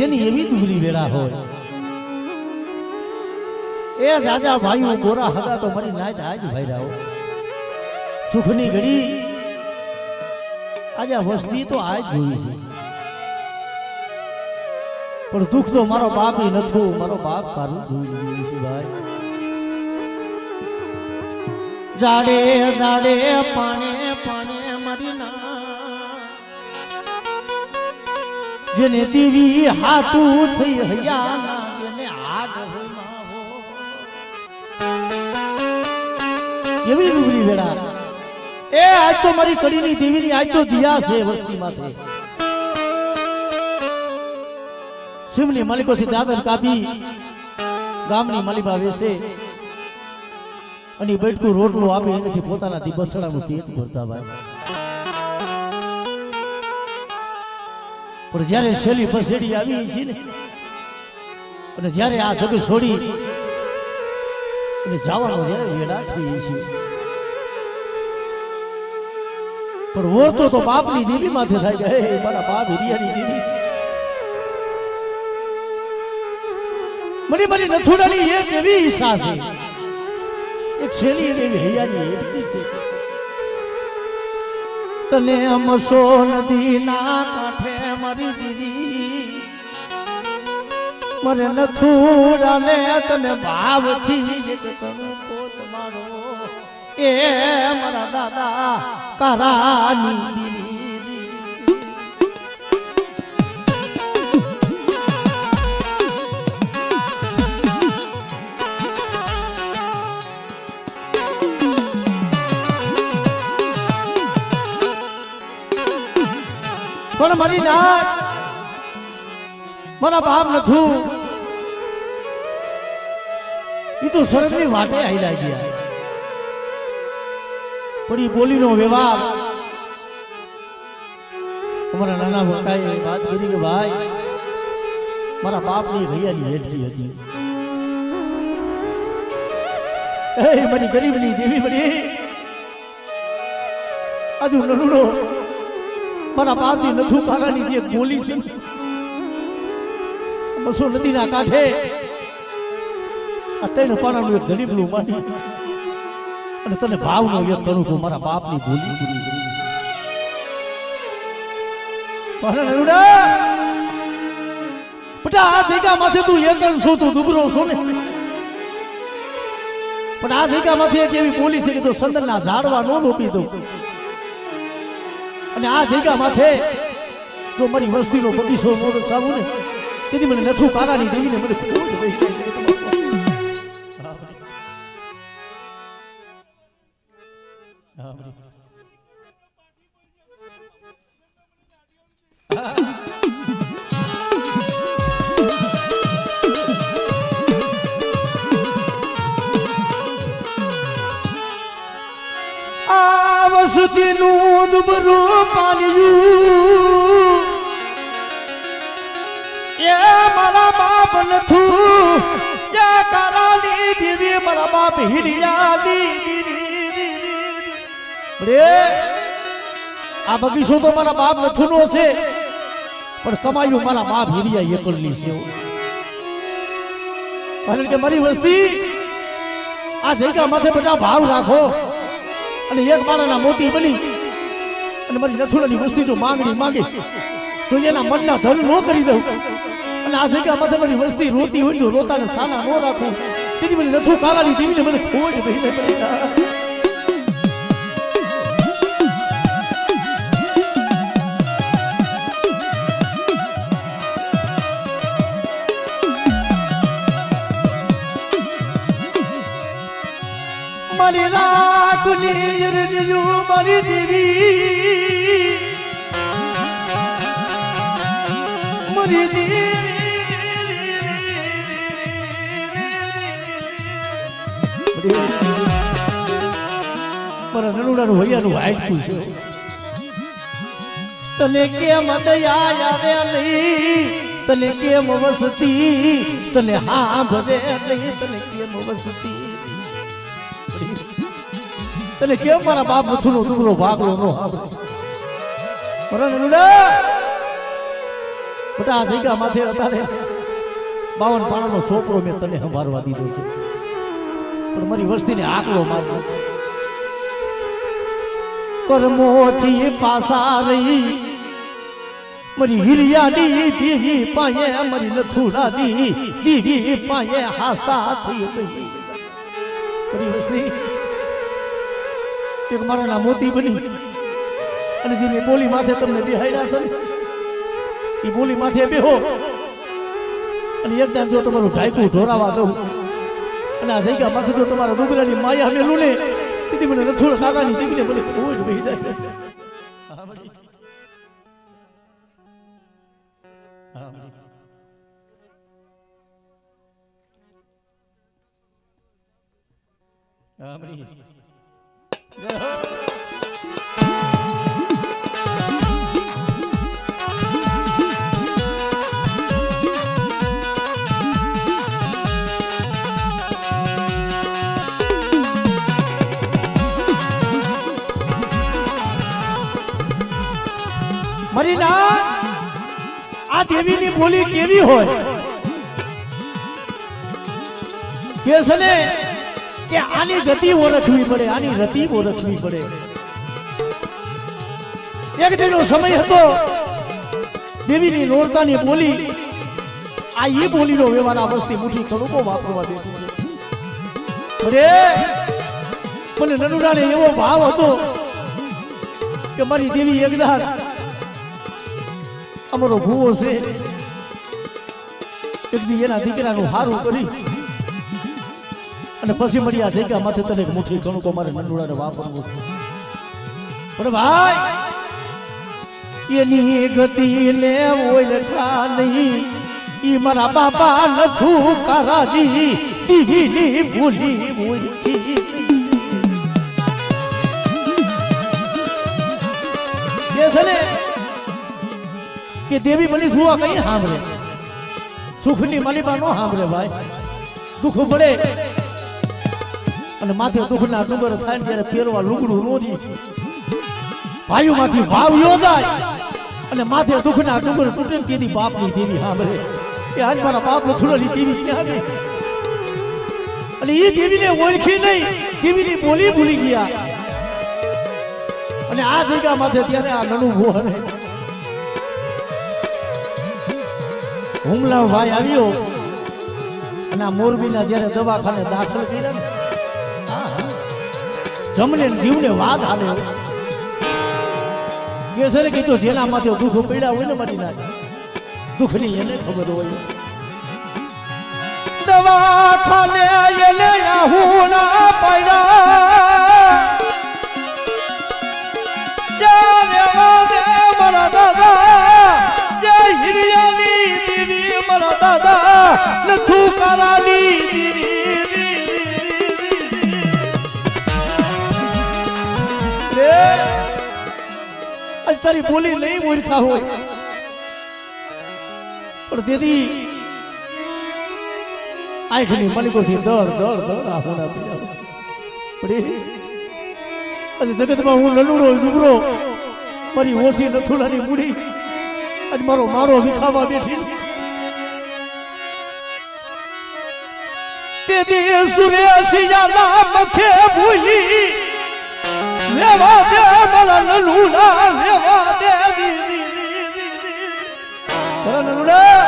જેની એવી દુબળી વેળા હોય એ રાજા ભાઈઓ ગોરા હગા તો મારી નાય આજ ભાઈ રાઓ સુખની ઘડી આજે વસ્તી તો આજ જોઈ છે પણ દુઃખ તો મારો બાપ નથું મારો બાપ કારું જોઈ છે ભાઈ જાડે જાડે પાણે પાણે મારી ના જેને દેવી હાટું થઈ હૈયા જેને હાડ એવી ડુગરી વેળા એ આજ તો મારી કડીની દેવીની આજ તો દિયા છે વસ્તી માથે શિવની માલિકોથી દાદર કાપી ગામની માલિકા વેસે અને બેઠકું રોટલો આપી એનાથી પોતાના બસડાનું તેજ ભરતા ભાઈ પણ જ્યારે શેલી પસેડી આવી છે ને અને જ્યારે આ જગ છોડી અને જવાનો જ્યારે વેડા થઈ છે પણ ઓળતો તો બાપની દેવી માથે થાય કે હે મારા બાપ હિરિયાની દેવી મને મારી નથુડાની એક એવી ઈચ્છા છે એક શેલી દેવી હૈયાની એટલી છે તને અમસો નદીના કાંઠે મારી દીદી મને નથુડાને તને ભાવથી એક તણું પોત મારો એ મારા દાદા કારાની દીદી પણ મારી નાક મારા બાપ નથું એ તો સરગની વાટે આયલા ગયા પણ એ બોલીનો વ્યવહાર અમારા નાના ભક્તાએ વાત કરી કે ભાઈ મારા બાપની ભૈયાની હેઠી હતી એ મારી ગરીબની દેવી બની આજુ નનુડો મારા બાપની નથુ કારાની જે બોલી છે મસો નદીના કાંઠે આ ત્રણ પાનાનું એક ગરીબલું માની અને તને ભાવનો યદ કરું છું મારા બાપની બોલી પૂરી કરી મારા નનુડા બટા આ જગ્યામાંથી તું એકલ છો તું દુબરો છો ને પણ આ જગ્યામાંથી એક એવી બોલી છે કે તો સંદનના ઝાડવા નો રોપી દઉં અને આ જગ્યા માથે જો મારી વસ્તીનો બગીચો મોડો સાવું ને તેથી મને નથુ કારાની દેવીને મને ખૂબ વસતીનું દુબરું પાણિયું એ મારા બાપ નથું એ કારાની દેવી મારા બાપ હિરિયાની દેવી આ બગીચો તો મારા બાપ નથુનો છે પણ કમાયું મારા બાપ હિરિયા એકલની છે કારણ કે મારી વસ્તી આ જગ્યા માથે બધા ભાવ રાખો અને એક માણાના મોતી બની અને મારી નથુડાની વસ્તી જો માંગણી માંગે તો એના મનના ધન ન કરી દઉં અને આ જગ્યા માથે મારી વસ્તી રોતી હોય તો રોતાને સાના ન રાખું તેથી મને નથુ કારાની દેવીને મને ખોટ ભઈને પડી મારી રાખની રજુ મારી દેવી મારી દેવી મારા નનુડાનું હૈયાનું હાઈટું છે તને કેમ દયા આવે નહીં તને કેમ વસતી તને હા ભરે નહીં તને કેમ વસતી તને કેમ મારા બાપ નથુનો દુબળો ભાગલો નો મારા નનુડા બટા જગ્યા માથે અત્યારે 52 પાણાનો છોકરો મેં તને સંભાળવા દીધો છે, પણ મારી વસ્તીને આંકડો મારતો કર્મોથી પાસા રહી મારી હિરિયાની દેવી પાયે મારી નથુરાની દેવી પાયે હાસા થઈ ગઈ મારી વસ્તી એક મારા મોતી બની અને જે મેં બોલી માથે તમને બેહાડ્યા છે એ બોલી માથે બેહો અને એકદમ જો તમારું ઢાયકું ઢોરાવા દઉં અને આ જગ્યા માથે જો તમારા ડુંગરાની માયા મેલું ને તેથી મને રથોડ કાકાની દીકરીને મને કોઈ જ બેહી જાય. મારી ના આ દેવીની બોલી કેવી હોય કે છે ને કે આની ગતિ ઓળખવી પડે, આની રતિ ઓળખવી પડે. એક દિનનો સમય હતો દેવીની નોરતાની બોલી આ એ બોલીનો વ્યવહાર આ વસ્તી મુઠ્ઠી કણુકો વાપરવા દેતું છે. મને નનુડાને એવો ભાવ હતો કે મારી દેવી એકદાર અમારો ભૂવો છે એક દી એના દીકરાનું હારું કરી અને પછી મળી આ જગ્યા માથે તને મુઠ્ઠી કણુકો મારે નનુડાને વાપરવું છે. પણ ભાઈ એની ગતિ ને ઓળખા નહીં ઈ મારા બાપા નથુ કારાજી દીવીની ભૂલી ઓળખી છે ને કે દેવી બની સુવા કઈ સાંભળે, સુખની માલિકા નો સાંભળે ભાઈ. દુઃખ પડે અને માથે દુઃખના ડુંગર થાય ને ત્યારે પહેરવા લુગડું નોરી ભાઈઓ માંથી ભાવ યોજાય અને માથે દુઃખના ડુંગર તૂટે ને તેથી બાપની દેવી સાંભળે કે આજ મારા બાપ નથુરાની દેવી ક્યાં ગઈ. અને એ દેવીને ઓળખી નહીં, દેવીની બોલી ભૂલી ગયા. અને આ જગ્યા માથે ત્યારે આ નનું ભોહને હુમલા ભાઈ આવ્યો અને આ મોરબીના જયારે દવાખાને દાખલ કર્યા ને જમને જીવને વાત હાલે કે સર કીધું જેના માથે દુઃખ પડ્યા હોય ને મારી ના દુઃખની એને ખબર હોય. દવાખાને એને હુણા પડ્યા મારા દાદા જય હિરિયાની દેવી મારા દાદા નથુ કારાની દેવી તારી બોલી નહીં ઓળખા હોય પણ દીદી આંખની મલિકોથી દળ દળ દળ આહોના પીડા પડી જગતમાં હું નલુડો જુગરો મારી ઓછી નથુલાની મૂડી આજ મારો મારો વિખાવા બેઠી તેથી સુરેશિયાના મખે ભૂલી લેવા દે મારા નલુડા લેવા દે મારા નલુડા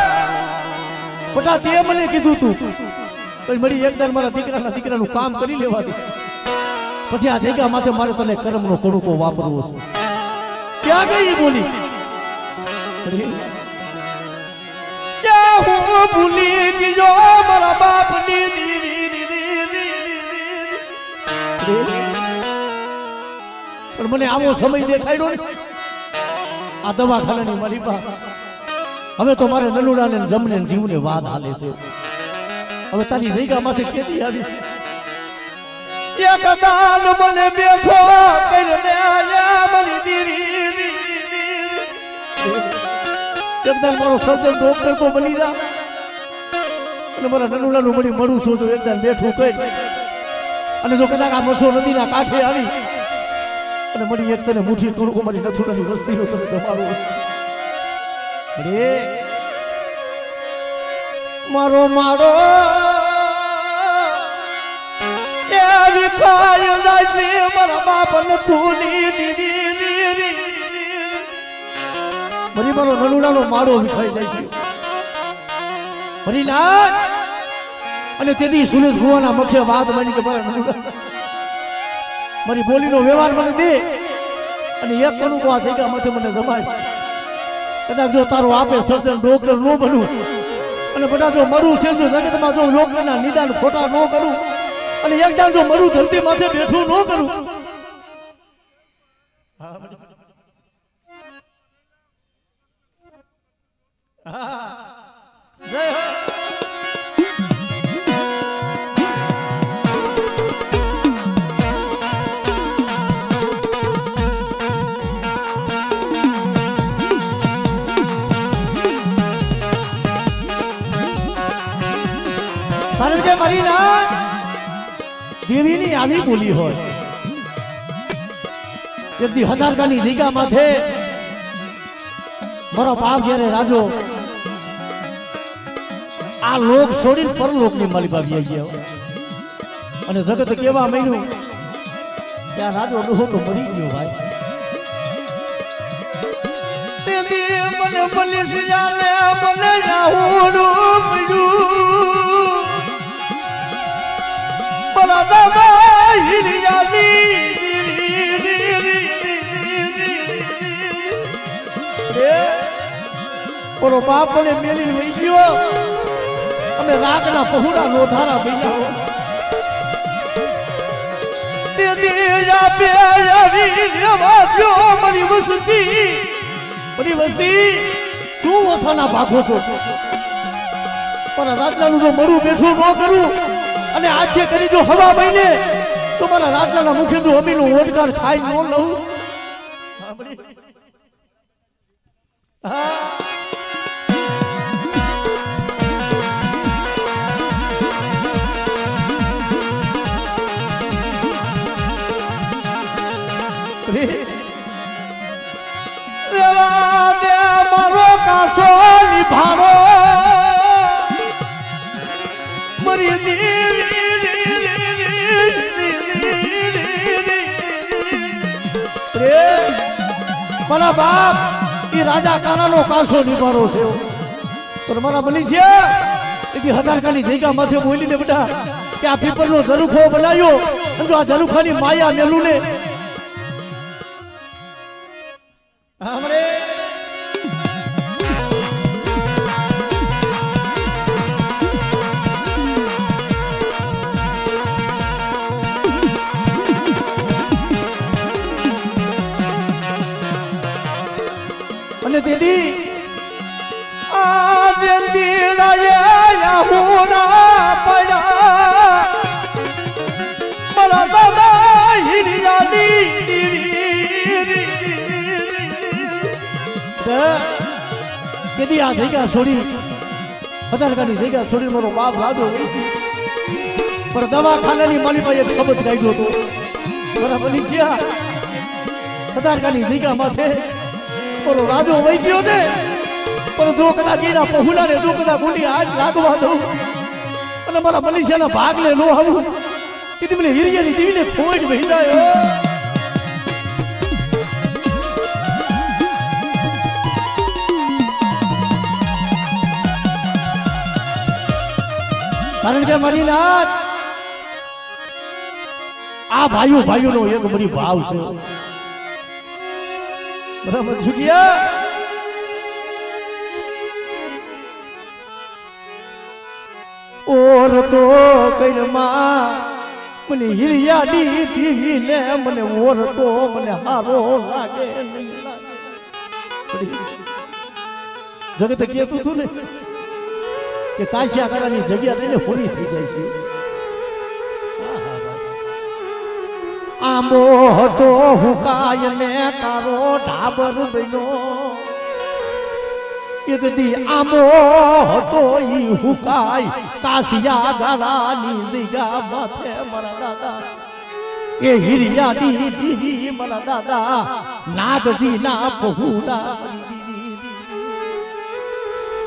બટા તે મને કીધું તું પણ મળી એકદમ મારા દીકરાનું કામ કરી લેવા દે પછી આ જગ્યા માથે મારે તને કર્મનો કડુકો વાપરવો છે. ક્યાં ગઈ બોલી ક્યાં હું ભૂલી ગયો મારા બાપની પણ મને આવો સમય દેખાડ્યો ને આ દવાખાનાની મારી બા હવે તો મારે નલુડાને જમને જીવને વાત હાલે છે. હવે તારી જગ્યા માથે ખેતી આવી છે. એક દાન મને બેઠો કરીને આયા મારી દીવી એકદમ મારો સર્જન ડોક્ટર તો બની જા અને મારા નનુડાનું મળી મળું છું તો એકદમ બેઠું કઈ અને જો કદાચ આ મસો નદીના કાંઠે આવી અને મળી એક તને મુઠ્ઠી થોડું મારી નથુરાની વસ્તીનું તને તમારું અરે મારો મારો એ વિખાય જાય છે મારા બાપ નથુની દીદી મારી મારો નલુડાનો માળો વિખાઈ જાય છે હરિનાથ અને તેથી સુરેશ ભુવાના મુખ્ય વાત બની કે મારા નલુડા મારી બોલીનો વ્યવહાર મને દે અને એક કણું આ થઈ ગયા માથે મને જમાય કદાચ જો તારો આપે સર્જન ડોક્ટર ન બનું અને બધા જો મરું છે જો જગતમાં જો લોકના નિદાન ખોટા ન કરું અને એકદમ જો મરું ધરતી માથે બેઠું ન કરું જય હો કારણ કે મારી ના દેવીની આવી બોલી હોય એકદી હજારકાની જગ્યા માથે મારો બાપ જ્યારે રાજો આ લોક છોડીને પરલોકની માલિક આવી ગયા અને જગત કેવા માંડ્યું કે આ રાજો ડોહો તો મરી ગયો ભાઈ તેથી મને બલિસ જાલે મને રાહુડું પડ્યું બલા દાદા હિરિયાની ઓલો બાપ મને મેલીને વહી ગયો અમે રાગના પહોળા નોધારા બન્યા મારી વસ્તી શું વસાના ભાગો છો પણ રાતલાનું જો મરું બેઠું ન કરું અને આજે કરી જો હવા મહિને તો મારા રાતલાના મુખે જો અમીનું ઓડકાર ખાઈ ન લઉં હા મારો કાસો નિભાડો મરી મારા બાપ એ રાજા કારાનો કાસો નિભાડો છે પણ મારા બની છે એથી હજારકાની જગ્યા માથે બોલીને બેટા કે આ પીપરનો ઝરૂખો બનાવ્યો અને જો આ ઝરૂખાની માયા મેલું ને हमरे અને દીદી આ દીડાયા હોના પડ્યા મારા દાદા હિરિયાની કેદી આ જગ્યા છોડી હજારકાની જગ્યા છોડી મારો બાપ રાજો પણ દવાખાનાની માલિકા એક શબ્દ ગાયો હતો બરાબર છે હજારકાની જગ્યા માથે મારો રાજો વહી ગયો ને પણ જો કદાચ એના પહોળા ને જો કદાચ ગુંડી હાથ લાગવા દઉં અને મારા મનીષાના ભાગને નો આવું કીધી મને હિરિયાની દીવીને ખોઈ વહી જાય કારણ કે મારી નાથ આ ભાઈઓનો એક બધી ભાવ છે બરાબર છુકિયા ઓર તો કઈમાં મને હિરિયાની દીવી ને મને ઓર તો મને હારો લાગે નહીં લાગે જગત કહેતું હતું ને કે કાશિયા કરવાની જગ્યા લઈને પૂરી થઈ જાય છે આંબો હતો હુકાય ને તારો ઢાબર બન્યો એક દી આંબો હતો ઈ હુકાય કાશિયા ગાળાની જગ્યા માથે મારા દાદા એ હિરિયાની દીદી મારા દાદા નાગજી ના પહુડા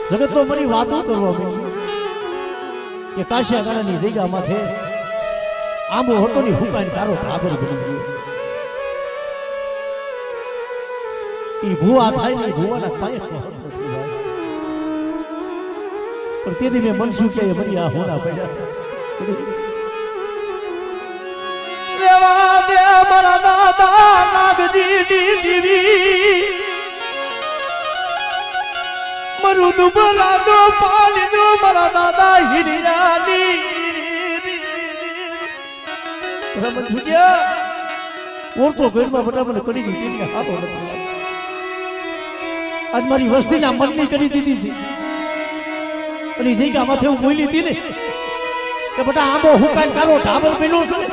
જગત તો મારી વાતો કરવા કે કાશિયા ગાળાની જગ્યામાંથી આંબો હતો ને હુકાઈને તારો ઢાબર બની ગયો. એ ભૂવા થાય ને ભૂવાના કાંઈ ખબર નથી ભાઈ. પણ તેથી મેં મનસુખ કે બની આ હોના પડ્યા. રેવા દે મારા દાદા નાગજી દીવી મરુ દુબલાનો પાલીનો મારા દાદા હિરિયાની રમત સુજ્યા ઓરતો ઘરમાં બટાબને કરી દીધી ને હાથો નથી. આજ મારી વસ્તીના મનની કરી દીધી છે અને જગ્યા માથે હું બોલી હતી ને કે બટા આંબો હુકાઈને તારો ઢાબર બન્યો છે ને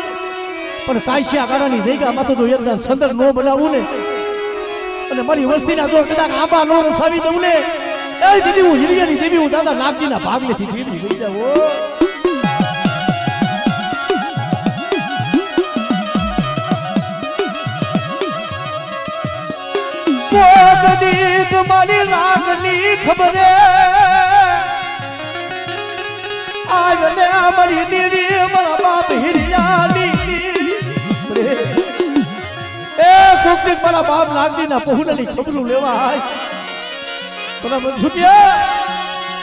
પણ કાશિયા ગાળાની જગ્યામાં તો એકદમ સંદર નો બનાવું ને અને મારી વસ્તીના જો કદાચ આંબા નો રસાવી દઉં ને એ દીદી હું હિરિયાની દેવી હું દાદા નાગજીના ભાગ લેતી દીદી લઈ જાઓ. કદી તમારી લાગની ખબરે આજ ને અમારી દેવી મારા બાપ હિરિયાની એ કોકની મારા બાપ નાગજીના પહોળાની ખબરું લેવા આય બરાબર છૂટ્યા.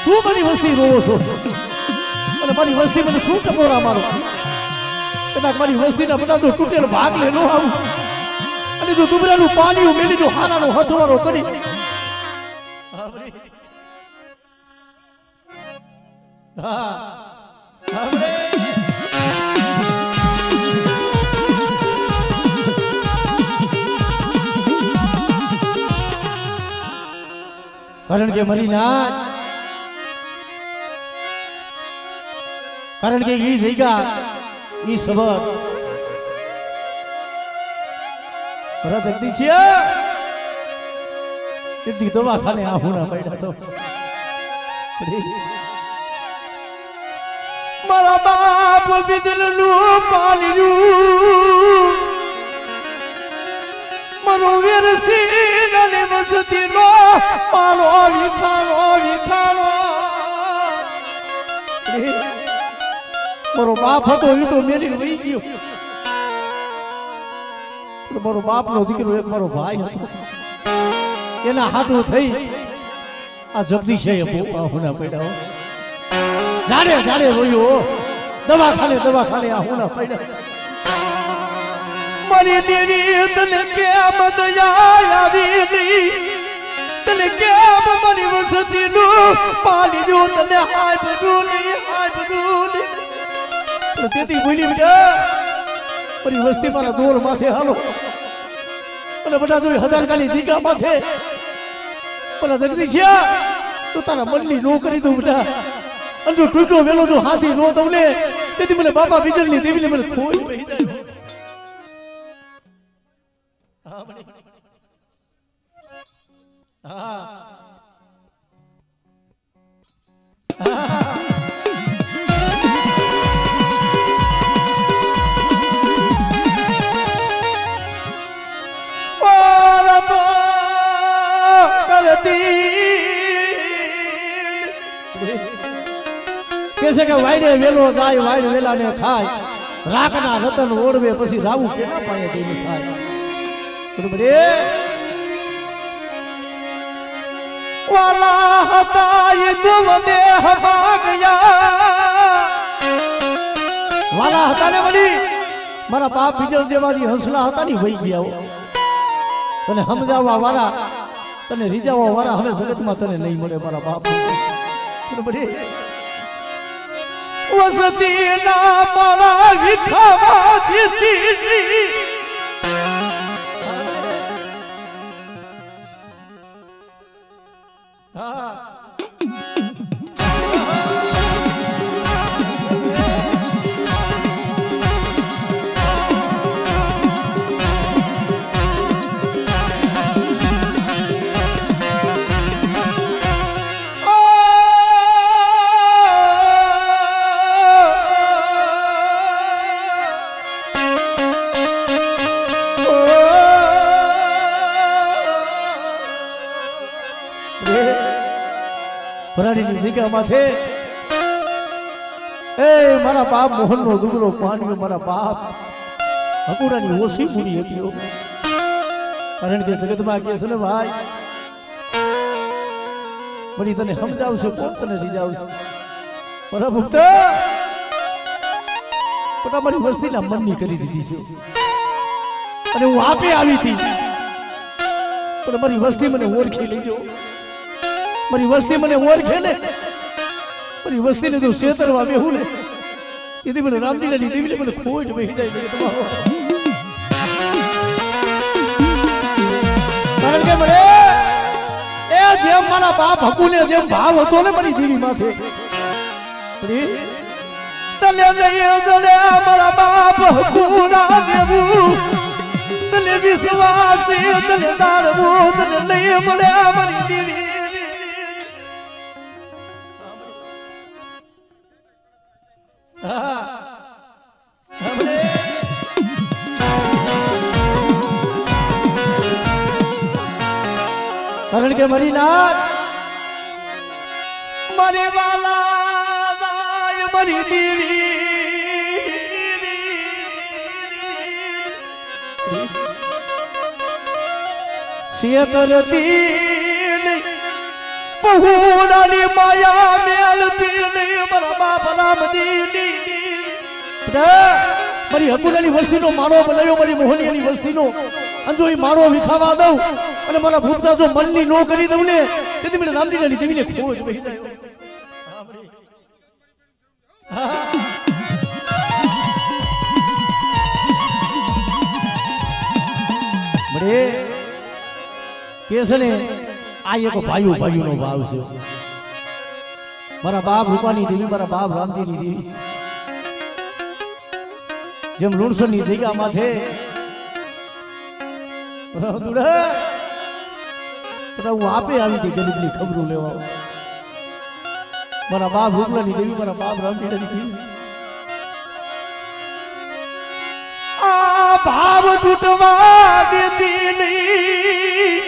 શું મારી વસ્તી રોવો છો અને મારી વસ્તી મને શું ટપોરા મારો કદાચ મારી વસ્તીના બધા તૂટેલ ભાગ લે નો આવું અને જો દુબરાનું પાણી મેલી દો હારાનો હથવારો કરી કારણ કે મરી ના કારણ કે ઈ જગ્યા ઈ સબક ભરત અગદીશિયા કેટલી દવાખાને આ હુણા પડ્યા તો મારા બાપ વિદલનું પાલ્યું મારો વીરસી નલે વસતી નો પાલો વિખાલો મારો બાપ હતો એ તો મેરી વહી ગયો. મારો બાપ નો દીકરો એક મારો ભાઈ હતો એના હાથું થઈ આ જગદીશે હુના પડ્યા જાડે જાડે રોયો દવાખાને આ હુના પડ્યા. મારી દેવી તને કેમ દયા આવી તને કેમ મારી વસતી નું પાલી જો તને હાય બધું તેથી બોલી બેટા મારી વસ્તી મારા દોર માથે હાલો અને બધા તું હજારકાની જીગા માથે પેલા જગદીશિયા તું તારા મનની નો કરી દઉં બેટા અને જો ટૂટો વેલો જો હાથી નો દઉં ને તેથી મને બાપા બીજલની દેવીને મને ખોઈ પહી જાય. કે વાયડે વેલો જાય વાયડ વેલાને ખાય રાખના રતન ઓળવે પછી રાવું કેના પાયે જઈને ખાય. બરોબર વાલા હતા એ તુમ દેહ ભાગ્યા વાલા હતા ને વળી મારા બાપ બીજલ જેવાજી હસલા હતા ને વહી ગયા તને સમજાવવા વાળા તને રીજાવવા વાળા હવે જગતમાં તને નહીં મળે મારા બાપ. બરોબર વસતી ના મારા વિખાવા દીધી પરાડીની જગ્યા માથે એ મારા બાપ મોહનનો દુગરો પાણી મારા બાપ હકુડાની ઓછી મૂડી હતી હો. કારણ કે જગતમાં કે છે ને ભાઈ વળી તને સમજાવશે કોણ તને રીજાવશે બરાબર પણ મારી વસ્તીના મનની કરી દીધી છે અને હું આપે આવી હતી પણ મારી વસ્તી મને ઓળખી લેજો. મારી વસ્તી મને ઓળખે ને મારી વસ્તીને જો શેતરવા બેહું ને તેથી મને રામજીલાની દેવીને મને ખોટ બેસી જાય તમારો. કારણ કે મને એ જેમ મારા બાપ હકુને જેમ ભાવ હતો ને મારી દેવી માથે તને નહીં જડે મારા બાપ હકુના દેવું તને વિશ્વાસ તને તારવું તને નહીં મળે મારી દેવી. કારણ કે મારી નાથ મારી વાલા મારી દેવી શેતરતી પહુડાની માયા મેલતી નહીં મારા બાપ રામજી મારી હકુડાની વસ્તીનો માળો બનાવ્યો મારી મોહનિયાની વસ્તીનો અને જો એ માળો વિખાવા દઉં અને મારા ભૂતતા જો મનની નો કરી દઉં ને તેથી મને રામજીલાની દેવીને ખોટ બેસી જાય. બડે કે છે ને આ એક ભાઈઓ ભાઈઓનો ભાવ છે. મારા બાપ રૂપાની દેવી મારા બાપ રામજીની દેવી જેમ લુણસરની જગ્યા માથે હું આપે આવી હતી ગરીબની ખબરો લેવા. મારા બાપ રૂપલાની દેવી મારા બાપ રામજીની દેવી આ ભાવ તૂટવા દેતી નહીં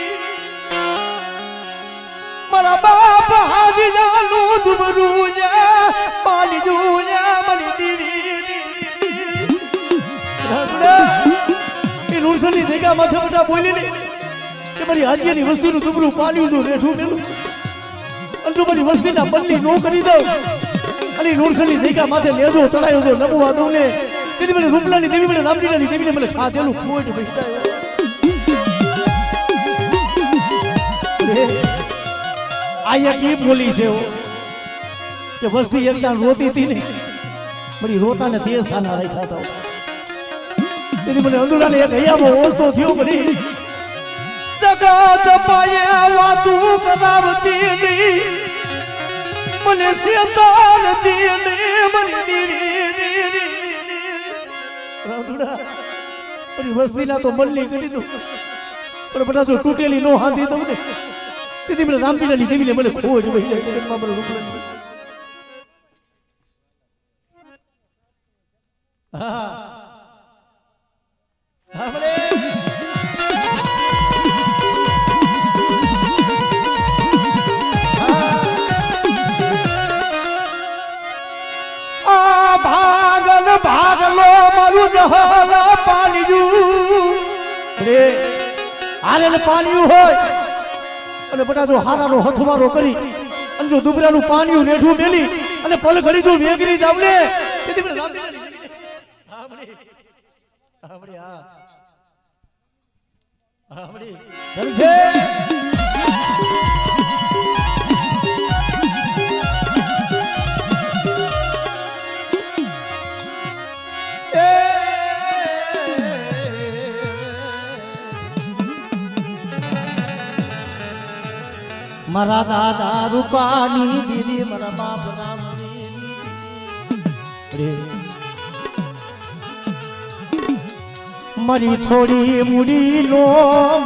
મારા બાપ હાજીલાનું દુબરું પાલી જુયા મારી દેવી એ રૂણસરની જગ્યા માથે બધા બોલી ને કે મારી હાજીની વસ્તીનું દુબરું પાલ્યું હતું રેઠું મેલું અને જો મારી વસ્તીના મનની નો કરી દઉં અને રૂણસરની જગ્યા માથે લેજો ચડાયો જો નમવા દઉં ને તેથી મને રૂપલાની દેવી મને રામજીલાની દેવીને મને ખાધેલું ખોટ બેસતા. આ એક એ બોલી છે કે વસ્તી એકદમ રોતી હતી ને મારી રોતાને તે સાના રાખ્યા હતા. તેથી મને અંદુરાને એક હૈયામાં ઓળતો થયો પડી જગત પાયે વાતું કરાવતી નહીં મને શેતાનતી નહીં મને દેવી રાધુડા મારી વસ્તીના તો મનની કરી દઉં પણ બધા તો તૂટેલી નો હાથી દઉં ને તેથી મને રામજીલાની દેવીને મને ખોટ બેસી જાય જગતમાં મને રૂપલાની. હા ભાગલો મારું જહાલા પાણીયું રે હારે પાણીયું હોય અને બધા જો હારાનો હથવારો કરી અને જો દુબરાનું પાણીયું રેઠું મેલી અને પલ ઘડી જો વેગરી જાવ ને તેથી મને રામજીલાની હામડી હામડી હા હામડી છે મારા દાદા રૂપાની દીદી મારા બાપ રામજી મારી થોડી મૂડી નો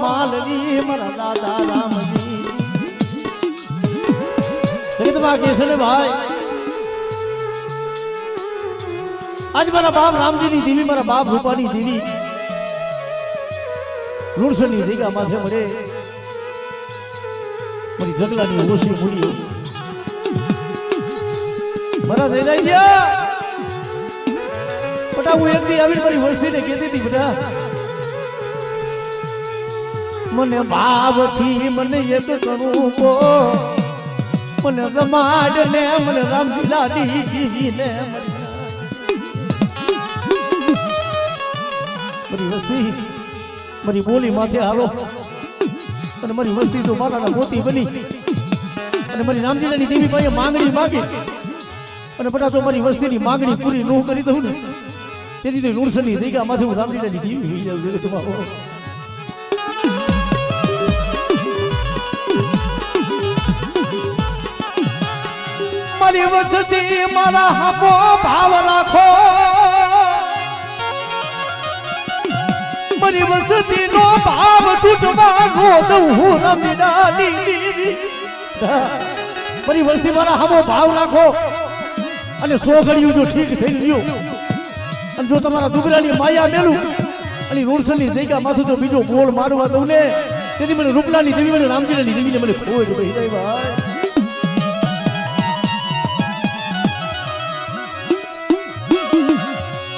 માલવી મારા દાદા રામજી જગતમાં કે છે ને ભાઈ આજ મારા બાપ રામજીની દેવી મારા બાપ રૂપાની દેવી લુણસરની જગ્યા માથે મળે મારી જગલાની ઓછી મૂડી મારા જઈ રહ્યા બેટા હું એક દી આવીને મારી વસ્તીને કહેતી હતી બેટા મને ભાવથી મને એક કરું કો મને રમાડ ને મને રામજી લાડી ને મારી વસ્તી મારી બોલી માથે હાલો અને મારી વસ્તી તો માતાના મોતી બની અને મારી રામજીલાની દેવી પાસે માંગણી માગી અને બધા તો મારી વસ્તીની માંગણી પૂરી ન કરી દઉં ને તેથી તો નુરસની જગ્યા માથે હું રામજીલાની દેવી હોઈ જાઉં છું તમારો મારી વસ્તી મારા હાપો ભાવ રાખો મારી વસ્તી નો ભાવ તૂટવા નો દઉં હું રામજીલાની મારી વસ્તી મારા હામો ભાવ રાખો અને સો ઘડિયું જો ઠીક થઈ ગયું અને જો તમારા દુબરાની માયા મેલું અને રૂણસરની જગ્યા માથું તો બીજો બોલ મારવા દઉં ને તેથી મને રૂપલાની દેવી મને રામજીલાની દેવીને મને ખોય ભાઈ ભાઈ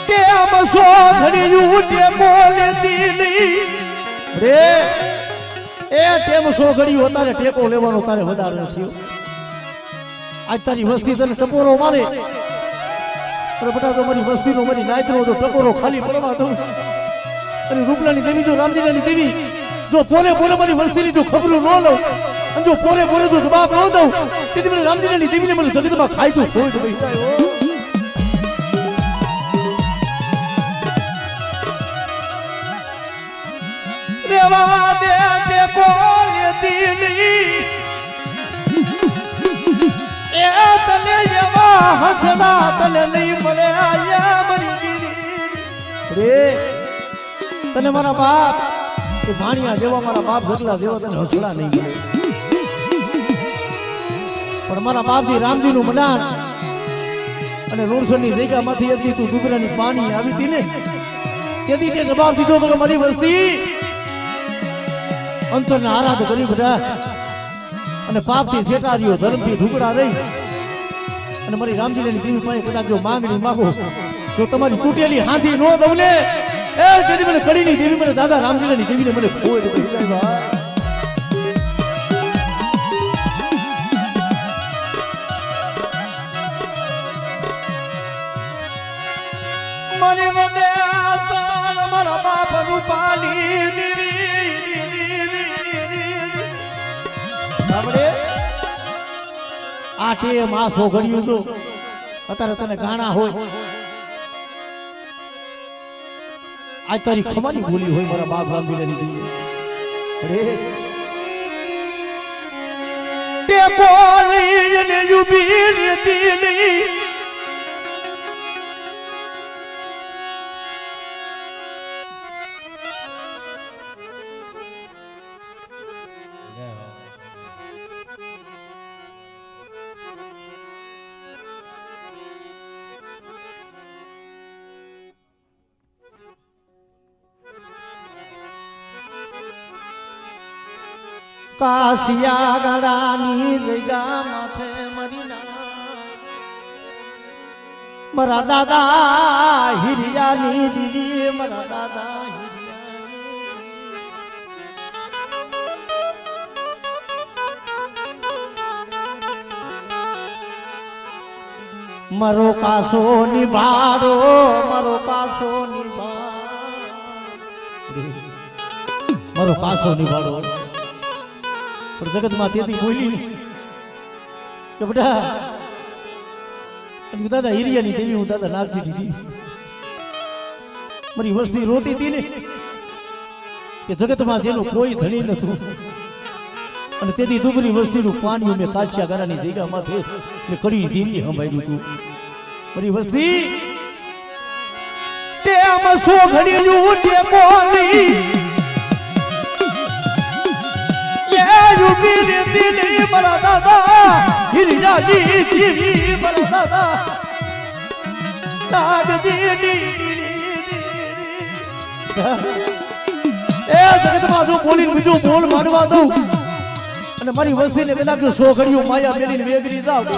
કેમ સો ઘડિયું તે બોલે દીલી રે એ ટેમ સો ઘડિયું તારે ટેકો લેવાનો તારે વધારે થયો આજ તારી વસ્તી તને ટપોરો મારે અરે બેટા તો મારી વસ્તીનો મારી નાયતનો તો ટપોરો ખાલી પડવા દઉં અને રૂપલાની દેવી જો રામજીલાની દેવી જો પોરે પોરે મારી વસ્તીની જો ખબરું ન લઉં અને જો પોરે પોરે જો જવાબ ન દઉં તેથી મને રામજીલાની દેવીને મને જગતમાં ખાઈ તું હોય તો ભાઈ રેવા દે તે કોને દીલી એ તને એવા હસના તને નહીં મળે આયા મરી દીદી રે તને મારા બાપ એ ભાણિયા જેવા મારા બાપ જેટલા જેવા તને હસડા નહીં મળે પણ મારા બાપજી રામજીનું મડાણ અને રૂણસરની જગ્યામાંથી હતી તું ડુંગરાની પાણી આવી હતી ને તેથી તે જવાબ દીધો કે મારી વસ્તી અંતરના આરાધ કરી બધા અને પાપથી શેટાર્યો ધર્મથી ઢુકડા રહી અને મારી રામજીલાની દેવી પાસે કદાચ જો માંગણી માંગો જો તમારી તૂટેલી હાંધી ન દઉં ને એ તેથી મને કડીની દેવી મને દાદા રામજીલાની દેવીને મને ખોય દે મને મને આસાન મારા બાપ રૂપાલી દેવી આ ટેમ આ સોઘડિયું તો અત્યારે તને ગાણા હોય આજ તારી ખમાની ભૂલી હોય મારા બાપ રામજીલાની દેવી અરે તે બોલી ને યુબી દીલી કાશિયા ગળાની જગ્યા માથે મરીના મારા દાદા હિરિયાની દીદી મારા દાદા મારો કાસો નિભાડો મારો કાસો નિભાડો મારો કાસો નિભાડો પણ જગતમાં તેથી બોલી કે બેટા દાદા હિરિયાની દેવી હું દાદા નાગજી દીધી મારી વસ્તી રોતી હતી ને કે જગતમાં જેનું કોઈ ધણી નતું અને તેથી દુબરી વસ્તીનું પાણી મેં કાશિયા ગારાની જગ્યામાંથી મેં કરી દેવી સંભાળ્યું હતું મારી વસ્તી તેમ સો ઘડીયું તે બોલી યુબી રે દિલી મારા દાદા હિરિયાની દેવી મારા દાદા નાગજી એ જગતમાં જો બોલીને બીજો બોલ માંડવા દઉં અને મારી વસ્તીને કદાચ જો સો ઘડીયું માયા મેલીને વેગરી જાવ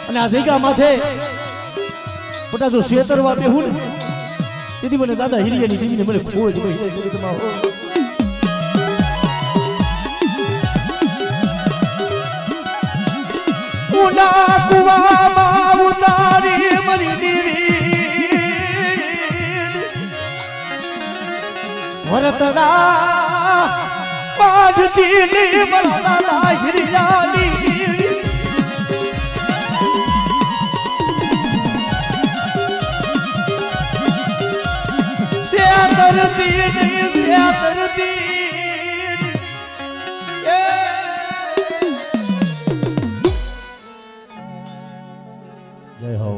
અને આ જગ્યા માથે બધા જો શેતરવા બેહું ને તેથી મને દાદા હિરિયાની દેવીને મને ખોજ ભાઈ જગતમાં હો ઉના કુવામાં ઉતારી મરી દેવી વરતડા પાઠતી ની મરદાના હિરિયાની ધરતી ધરતી જય હો